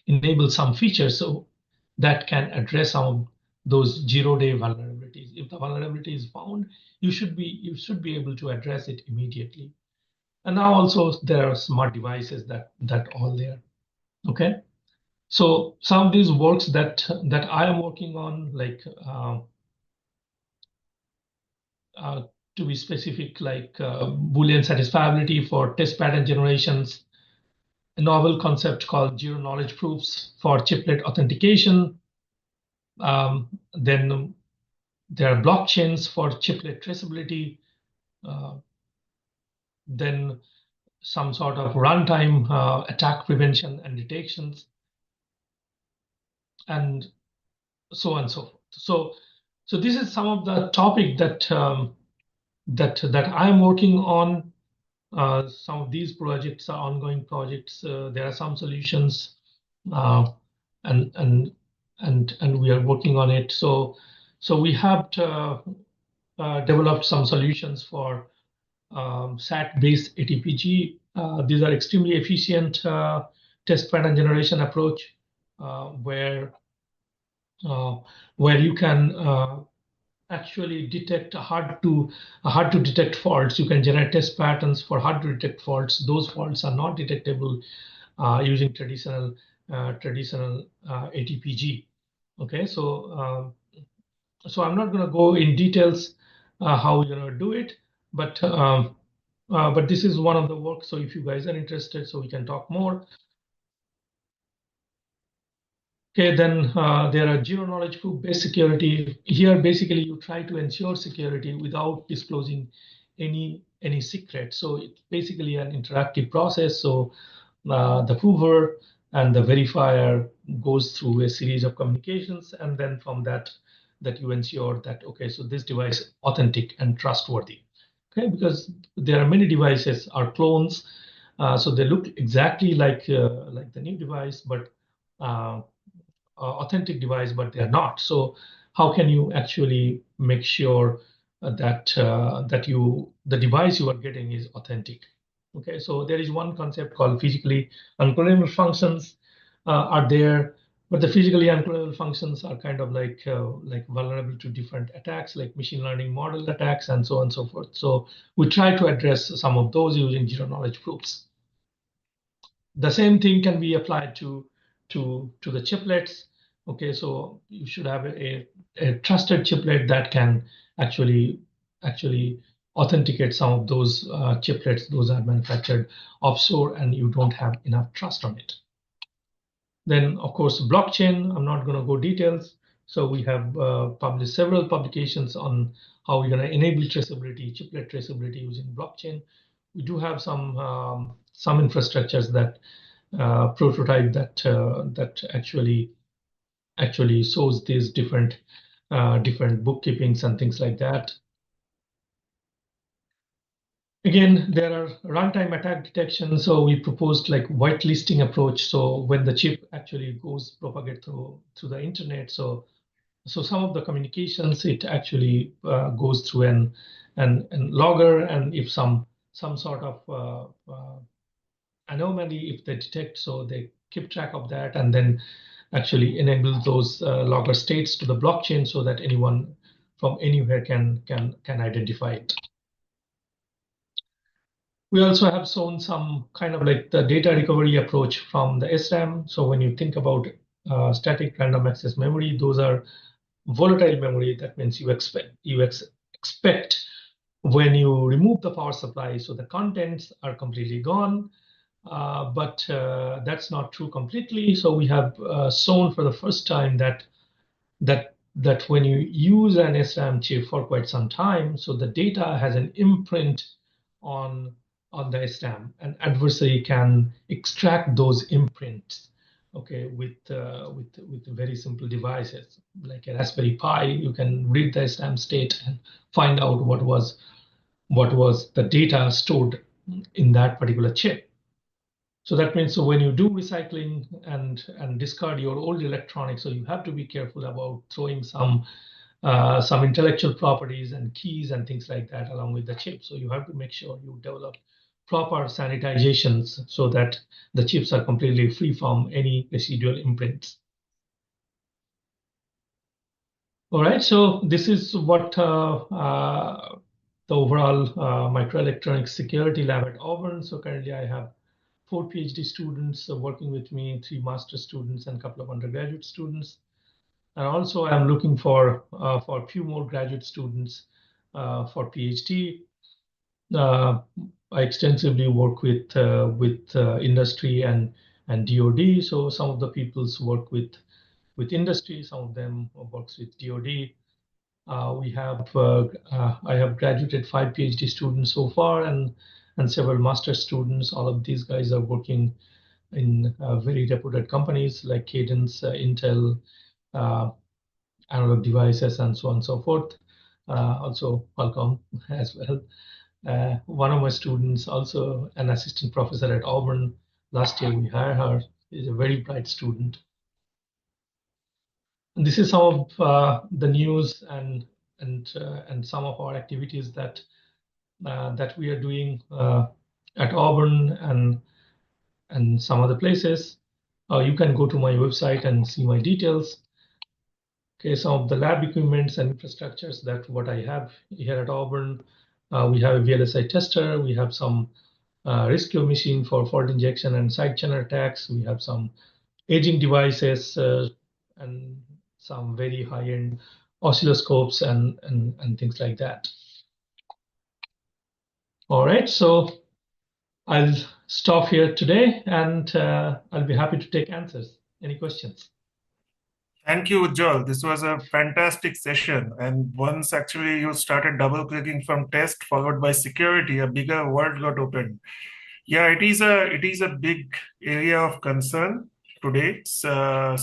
enable some features so that can address some of those zero-day vulnerabilities? If the vulnerability is found, you should be able to address it immediately. And now also there are smart devices that all there. Okay, so some of these works that I am working on, like uh, to be specific, like Boolean satisfiability for test pattern generations, a novel concept called zero knowledge proofs for chiplet authentication. Then there are blockchains for chiplet traceability. Uh, then some sort of runtime attack prevention and detections, and so on and so forth. So this is some of the topic that I'm working on. Some of these projects are ongoing projects. There are some solutions, uh, and and and we are working on it. So we have developed some solutions for SAT-based ATPG. These are extremely efficient test pattern generation approach, where uh, where you can actually detect hard to detect faults. You can generate test patterns for hard to detect faults. Those faults are not detectable using traditional ATPG. Okay, so I'm not going to go in details how we're going to do it, but this is one of the work. So if you guys are interested, so we can talk more. Okay, then there are zero knowledge proof based security. Here, basically, you try to ensure security without disclosing any secret. So it's basically an interactive process. So the prover and the verifier goes through a series of communications, and then from that you ensure that, okay, so this device is authentic and trustworthy. Okay, because there are many devices are clones, so they look exactly like the new device, but uh, authentic device, but they're not. So how can you actually make sure that the device you are getting is authentic? Okay, so there is one concept called physically unclonable functions are there, but the physically unclonable functions are kind of like vulnerable to different attacks, like machine learning model attacks, and so on and so forth. So we try to address some of those using zero knowledge proofs. The same thing can be applied to the chiplets. Okay, so you should have a trusted chiplet that can actually authenticate some of those chiplets. Those are manufactured offshore, and you don't have enough trust on it. Then, of course, blockchain. I'm not going to go details. So we have published several publications on how we're going to enable traceability, chiplet traceability using blockchain. We do have some infrastructures that prototype that actually shows these different bookkeepings and things like that. Again, there are runtime attack detection. So we proposed like whitelisting approach. So when the chip actually goes propagate through the internet, so some of the communications it actually goes through an logger, and if some sort of anomaly if they detect, so they keep track of that and then actually enable those logger states to the blockchain so that anyone from anywhere can identify it. We also have shown some kind of like the data recovery approach from the SRAM. So when you think about static random access memory, those are volatile memory. That means expect when you remove the power supply, so the contents are completely gone. But that's not true completely. So we have shown for the first time that when you use an SRAM chip for quite some time, so the data has an imprint on the stamp. An adversary can extract those imprints, okay, with very simple devices like a Raspberry Pi. You can read the stamp state and find out what was the data stored in that particular chip. So that means, so when you do recycling and discard your old electronics, so you have to be careful about throwing some intellectual properties and keys and things like that along with the chip. So you have to make sure you develop proper sanitizations so that the chips are completely free from any residual imprints. All right, so this is what the overall microelectronics security lab at Auburn. So currently I have 4 PhD students working with me, 3 master students, and a couple of undergraduate students. And also, I'm looking for a few more graduate students for PhD. I extensively work with industry and DoD. So some of the people's work with industry, some of them works with DoD. I have graduated 5 PhD students so far, and several master students. All of these guys are working in very reputed companies like Cadence, Intel, uh, Analog Devices, and so on and so forth. Also Qualcomm as well. One of my students, also an assistant professor at Auburn. Last year we hired her. Is a very bright student. And this is some of the news and some of our activities that we are doing at Auburn and some other places. You can go to my website and see my details. Okay, some of the lab equipments and infrastructures that what I have here at Auburn. We have a VLSI tester. We have some RISC machine for fault injection and side channel attacks. We have some aging devices and some very high-end oscilloscopes and things like that. All right, so I'll stop here today, and I'll be happy to take answers. Any questions? Thank you, Ujjwal. This was a fantastic session. And once actually you started double clicking from test followed by security, a bigger world got opened. Yeah, it is a big area of concern today. It's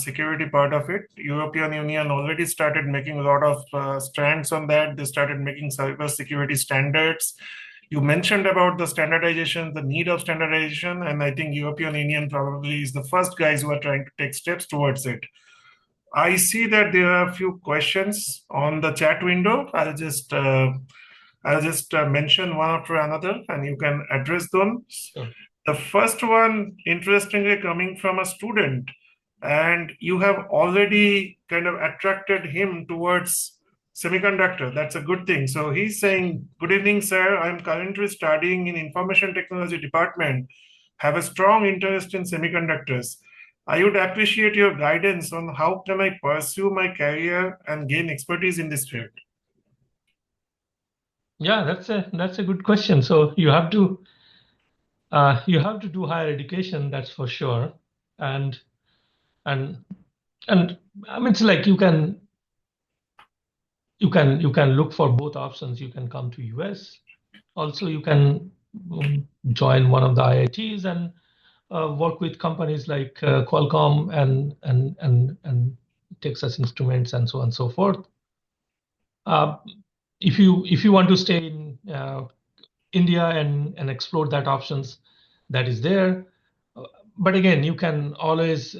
security part of it. European Union already started making a lot of strands on that. They started making cyber security standards. You mentioned about the standardization, the need of standardization, and I think European Union probably is the first guys who are trying to take steps towards it. I see that there are a few questions on the chat window. I'll just mention one after another, and you can address them. Sure. The first one, interestingly, coming from a student, and you have already kind of attracted him towards semiconductor. That's a good thing. So he's saying, "Good evening, sir. I'm currently studying in information technology department. Have a strong interest in semiconductors. I would appreciate your guidance on how can I pursue my career and gain expertise in this field." Yeah, that's a good question. So you have to do higher education, that's for sure, and and and I mean, it's like you can look for both options. You can come to US. Also, you can join one of the IITs and work with companies like Qualcomm and Texas Instruments and so on and so forth. If you want to stay in India and explore that options that is there, but again, you can always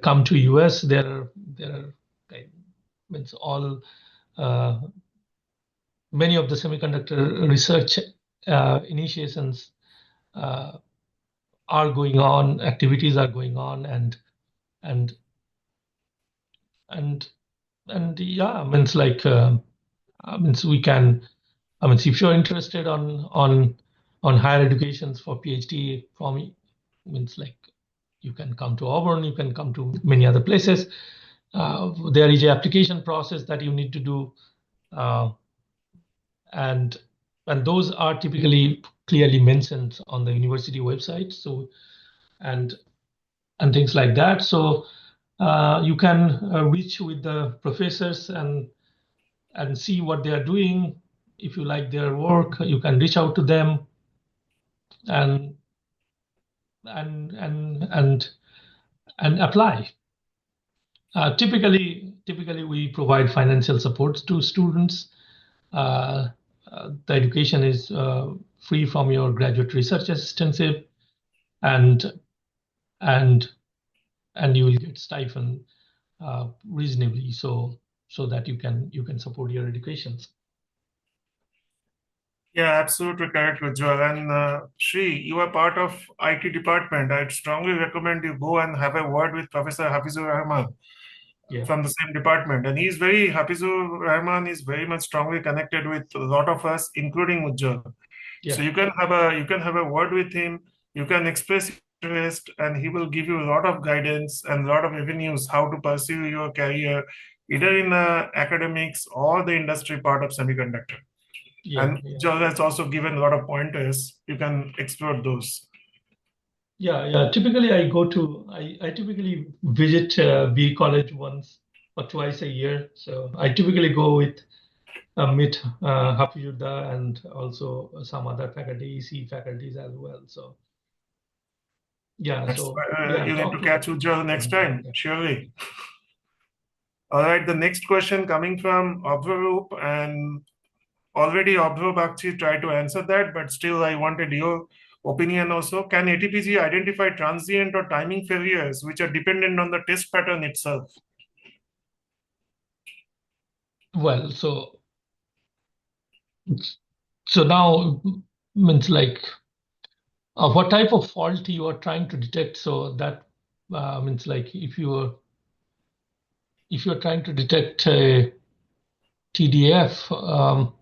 come to US. There are means all many of the semiconductor research initiations are going on, activities are going on, and and yeah, I mean, it's like I mean, so we can. I mean, if you're interested on higher educations for PhD from, means like you can come to Auburn, you can come to many other places. There is a application process that you need to do, uh, and those are typically clearly mentioned on the university website. So and things like that. So you can reach with the professors and see what they are doing. If you like their work, you can reach out to them and and and and and apply. Typically, we provide financial support to students. Uh, the education is free from your graduate research assistantship, and and and you will get stipend reasonably, so that you can support your educations. Yeah, absolutely correct, Ujjwal. And Shri, you are part of IT department. I'd strongly recommend you go and have a word with Professor Hafizur Rahman Yeah, from the same department. And Hafizur Rahman is very much strongly connected with a lot of us, including Ujjwal. So yeah, you can have a word with him. You can express interest, and he will give you a lot of guidance and a lot of avenues how to pursue your career, either in academics or the industry part of semiconductor. yeah, And yeah. Joel has also given a lot of pointers. You can explore those. Yeah. Typically, I typically visit B college once or twice a year. So I typically go with meet Hafizullah and also some other faculty, EC faculties as well. So yeah, That's so why yeah, you need talk to to catch Ujjwal next them. time, Yeah. surely. All right, the next question coming from Abharup, and already Abharup actually tried to answer that, but still I wanted your opinion also. Can ATPG identify transient or timing failures which are dependent on the test pattern itself? Well, so now means like what type of fault you are trying to detect. So that means like if you're trying to detect a TDF,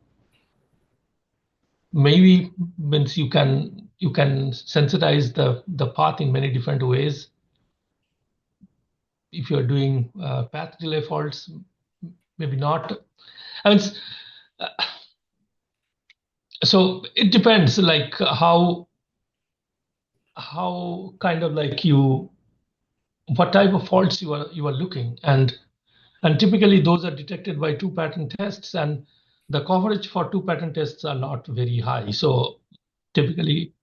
maybe means you can sensitize the path in many different ways. If you're doing path delay faults, maybe not. I mean, uh, so it depends, like how kind of like what type of faults you are looking, and typically those are detected by two pattern tests, and the coverage for two pattern tests are not very high. So typically,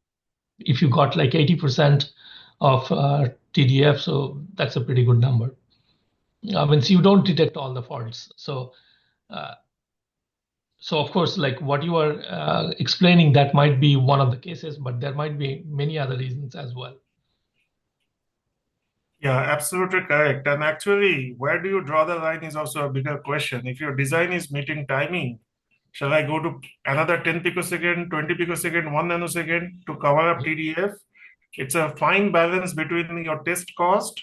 if you got like 80% of TDF, so that's a pretty good number. I mean, so you don't detect all the faults. Uh, so of course, like what you are explaining, that might be one of the cases, but there might be many other reasons as well. Yeah, absolutely correct. And actually, where do you draw the line is also a bigger question. If your design is meeting timing, shall I go to another 10 picosecond, 20 picosecond, 1 nanosecond to cover up Yeah, TDF? It's a fine balance between your test cost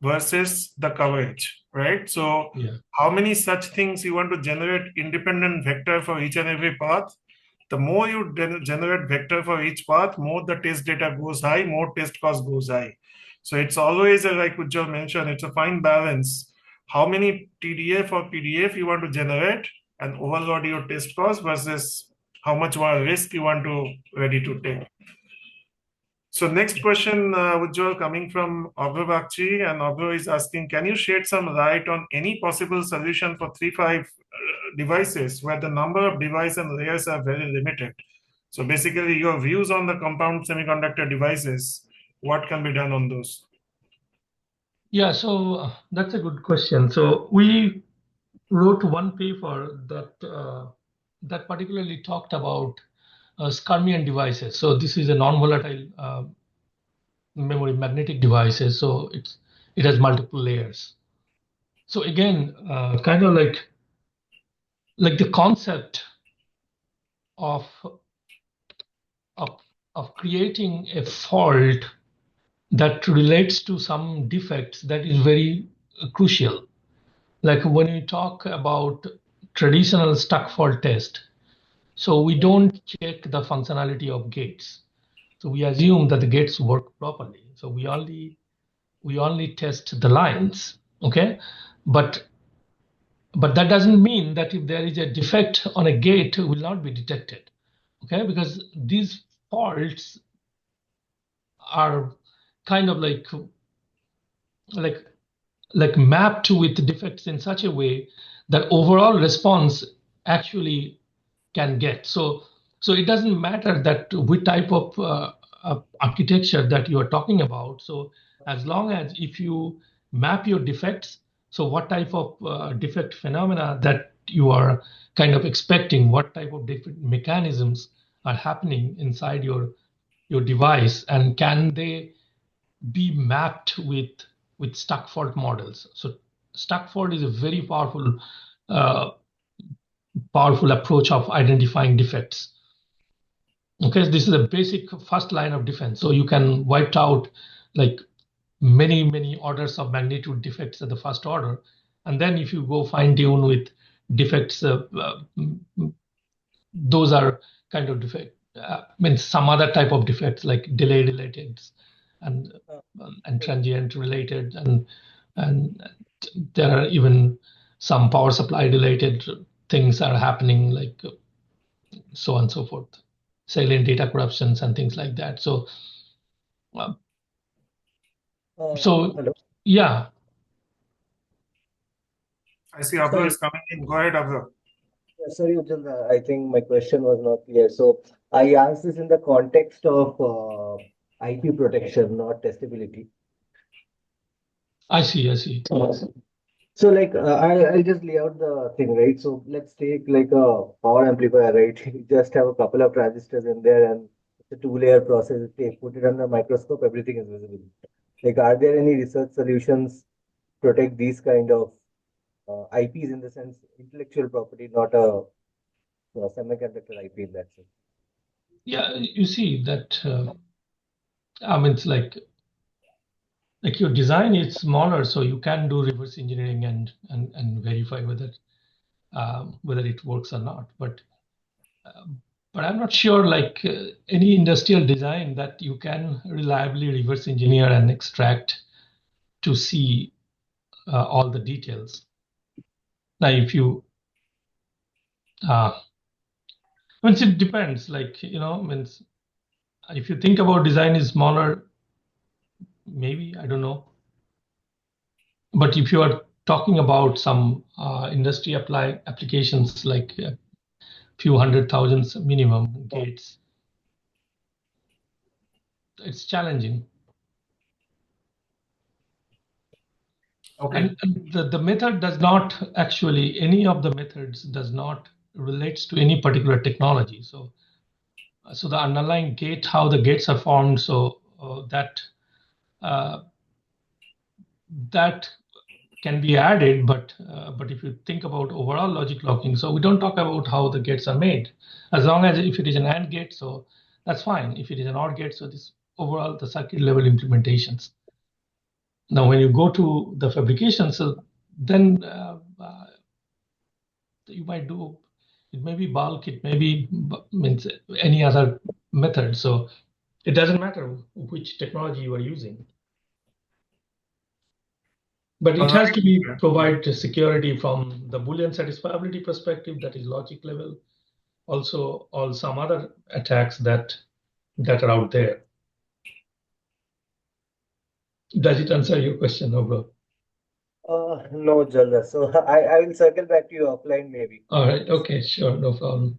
versus the coverage, right? So, yeah, how many such things you want to generate independent vector for each and every path? The more you generate vector for each path, more the test data goes high, more test cost goes high. So it's always like Ujjwal mentioned, it's a fine balance. How many TDF or PDF you want to generate and overload your test cost versus how much more risk you want to ready to take. So next yeah. question, Ujjwal, coming from Obro Bakchi, and Obro is asking, can you shed some light on any possible solution for 3.5 devices where the number of device and layers are very limited? So basically, your views on the compound semiconductor devices, what can be done on those? Yeah, so that's a good question. So we wrote one paper that particularly talked about skyrmion devices. So this is a non-volatile memory magnetic devices. So it has multiple layers. So again, kind of like the concept of of of creating a fault that relates to some defects, that is very crucial. Like when we talk about traditional stuck fault test, so we don't check the functionality of gates. So we assume that the gates work properly. So we only test the lines, okay? But but that doesn't mean that if there is a defect on a gate, it will not be detected, okay? Because these faults are kind of like like mapped with defects in such a way that overall response actually can get. So it doesn't matter that which type of architecture that you are talking about. So as long as if you map your defects, so what type of defect phenomena that you are kind of expecting, what type of defect mechanisms are happening inside your device, and can they be mapped with stuck fault models. So stuck fault is a very uh, powerful approach of identifying defects. Okay, this is a basic first line of defense. So you can wipe out like many orders of magnitude defects at the first order, and then if you go fine tune with defects, those are kind of defect. Means some other type of defects like delay related and transient related, and there are even some power supply related things are happening, like so on and so forth, salient data corruptions and things like that. So uh, Hello. yeah, I see Abdul Sorry, is coming in. Go ahead, Abdul. sorry, Ujjwal, I think my question was not clear. So I asked this in the context of IP protection, not testability. I see. So like I'll just lay out the thing, right? So let's take like a power amplifier, right? You just have a couple of transistors in there and it's a two-layer process. Take put it under a microscope, everything is visible. Like, are there any research solutions protect these kind of IPs in the sense intellectual property, not a semiconductor IP in that sense? Yeah, you see that I mean, it's like your design is smaller, so you can do reverse engineering and verify whether it works or not. But I'm not sure, like any industrial design, that you can reliably reverse engineer and extract to see all the details. Now, if you means it depends, like means if you think about design is smaller, maybe, I don't know. But if you are talking about some industry applications like a few hundred thousands minimum gates, it's challenging. Okay. And the method does not actually, any of the methods does not relates to any particular technology. So the underlying gate, how the gates are formed, so uh, that can be added, but if you think about overall logic locking, so we don't talk about how the gates are made. As long as if it is an AND gate, so that's fine. If it is an OR gate, so this overall the circuit level implementations. Now, when you go to the fabrication, so then you might do, it may be bulk, it may be means any other method. So it doesn't matter which technology you are using. But it All has right. to be provide security from the Boolean satisfiability perspective, that is logic level. Also, all some other attacks that are out there. Does it answer your question, bro? No, Jalda. So I will circle back to you offline maybe. All right. Okay. Sure. No problem.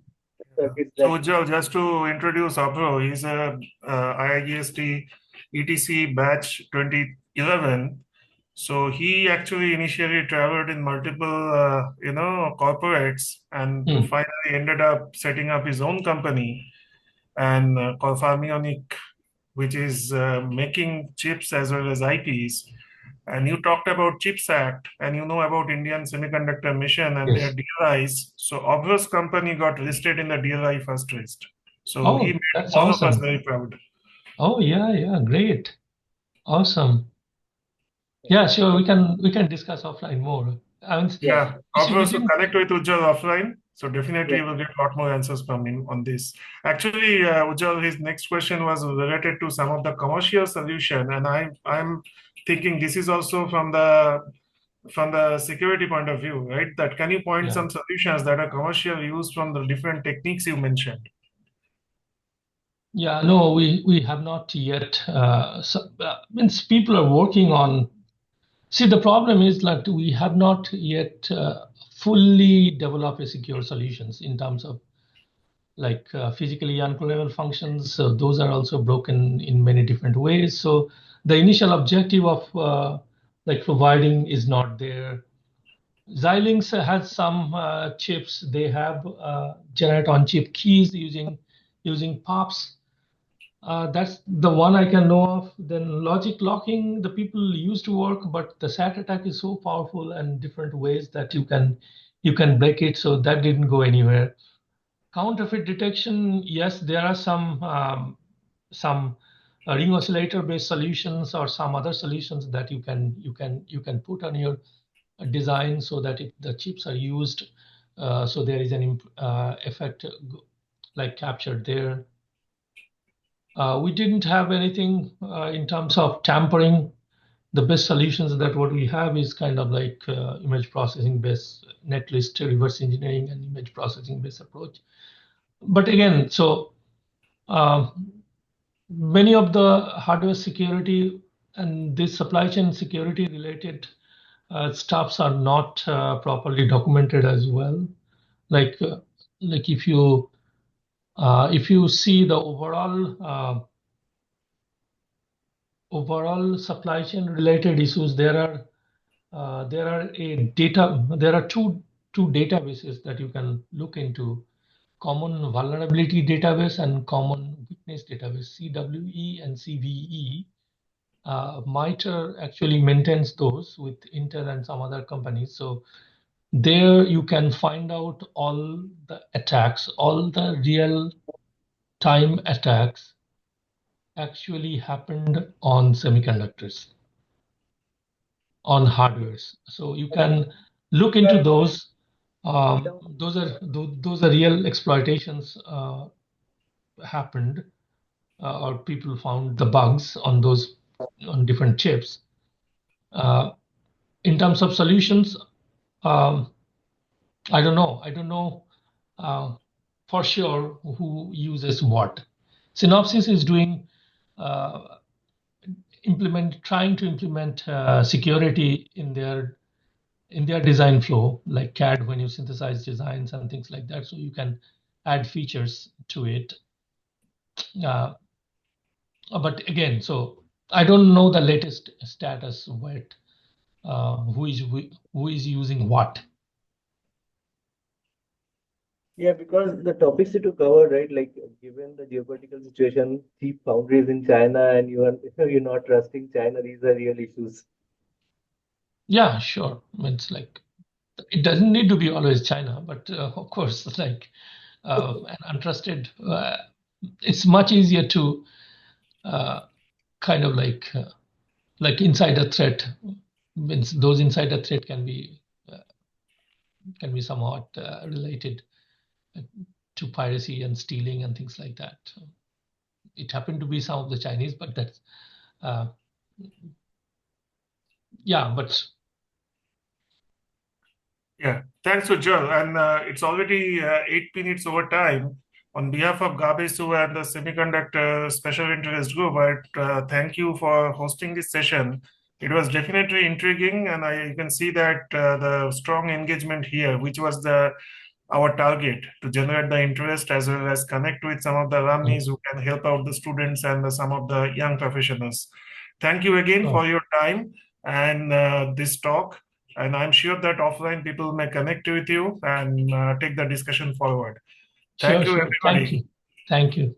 Circuits So, that Ujjwal, just to introduce Abdul, he's a IIEST ETC batch 2011. So he actually initially traveled in multiple, corporates, and finally ended up setting up his own company and called Farmionic, which is making chips as well as IPs. And you talked about CHIPS Act, and you know about Indian Semiconductor Mission and their Yes. DLIs. So Obver's company got listed in the DLI first list. So he Oh, made that's all of us awesome. very proud. Oh, yeah. Great. Awesome. Yeah, sure. We can discuss offline more. I mean, yeah, Yeah, you see, we Obver's will didn't. connect with Ujjwal offline. So definitely yeah. we'll get a lot more answers from him on this. Actually, Ujjwal, his next question was related to some of the commercial solution, and I'm thinking this is also from the security point of view, right? That can you point Yeah. some solutions that are commercial use from the different techniques you mentioned? Yeah, no, we have not yet. Means people are working on. See, the problem is like we have not yet fully developed a secure solutions in terms of like physically unclonable functions. So those are also broken in many different ways. So the initial objective of like providing is not there. Xilinx has some chips. They have generate on chip keys using POPs. That's the one I can know of. Then logic locking, the people used to work, but the SAT attack is so powerful and different ways that you can break it. So that didn't go anywhere. Counterfeit detection, yes, there are some ring oscillator based solutions or some other solutions that you can put on your design so that if the chips are used, so there is an effect like captured there. We didn't have anything in terms of tampering. The best solutions that what we have is kind of like image processing based netlist reverse engineering and image processing based approach. But again, so many of the hardware security and this supply chain security related stuffs are not properly documented as well. Like if you see the overall supply chain related issues, there are two databases that you can look into: common vulnerability database and common weakness database, CWE and CVE. MITRE actually maintains those with Intel and some other companies. So there you can find out all the attacks, all the real time attacks actually happened on semiconductors, on hardwares. So you can look into those. Those are real exploitations happened, or people found the bugs on those on different chips. In terms of solutions, I don't know. I don't know for sure who uses what. Synopsys is doing trying to implement security in their design flow, like CAD when you synthesize designs and things like that. So you can add features to it. But again, so I don't know the latest status what who is using what. Yeah, because the topics that you covered, right? Like given the geopolitical situation, cheap foundries in China, and you're not trusting China, these are real issues. Yeah, sure. It's like it doesn't need to be always China, but of course, like an untrusted. It's much easier to kind of like insider threat. Means those insider threat can be somewhat related to piracy and stealing and things like that. It happened to be some of the Chinese, but that's yeah, but Yeah, thanks, Ujjwal. And it's already 8 minutes over time. On behalf of GAABESU and the Semiconductor Special Interest Group, I thank you for hosting this session. It was definitely intriguing, and you can see that the strong engagement here, which was our target to generate the interest as well as connect with some of the alumni who can help out the students and some of the young professionals. Thank you again for your time and this talk. And I'm sure that offline people may connect with you and take the discussion forward. Thank you, everybody. Thank you.